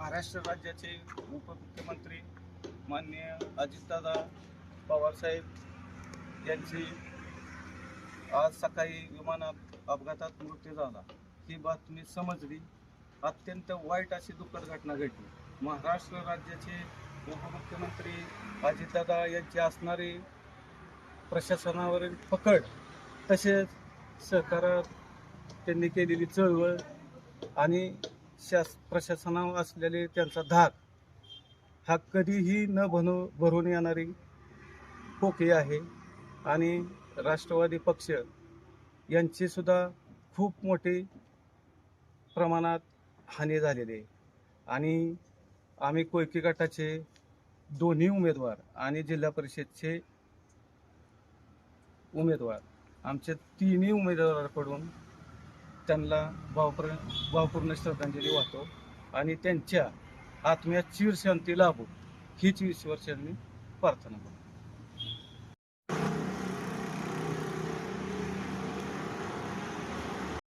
महाराष्ट्र राज्याचे उपमुख्यमंत्री माननीय अजितदादा पवारसाहेब यांची आज सकाळी विमानात अपघातात मृत्यू झाला ही बातमी समजली. अत्यंत वाईट अशी दुःखद घटना घडली. महाराष्ट्र राज्याचे उपमुख्यमंत्री अजितदादा यांची असणारी प्रशासनावरील पकड, तसेच सहकारात त्यांनी केलेली चळवळ आणि प्रशासनावर असलेले त्यांचा धाक हा कधीही न भरून येणारी पोकळी आहे. आणि राष्ट्रवादी पक्ष यांची सुद्धा खूप मोठी प्रमाणात हानी झालेली आहे. आणि आम्ही कोयकी गटाचे दोन्ही उमेदवार आणि जिल्हा परिषदचे उमेदवार आमचे तिन्ही उमेदवाराकडून त्यांना भावपूर्ण श्रद्धांजली वाहतो आणि त्यांच्या आत्म्यात चिरशांती लाभो हीच ईश्वरचरणी प्रार्थना करतो.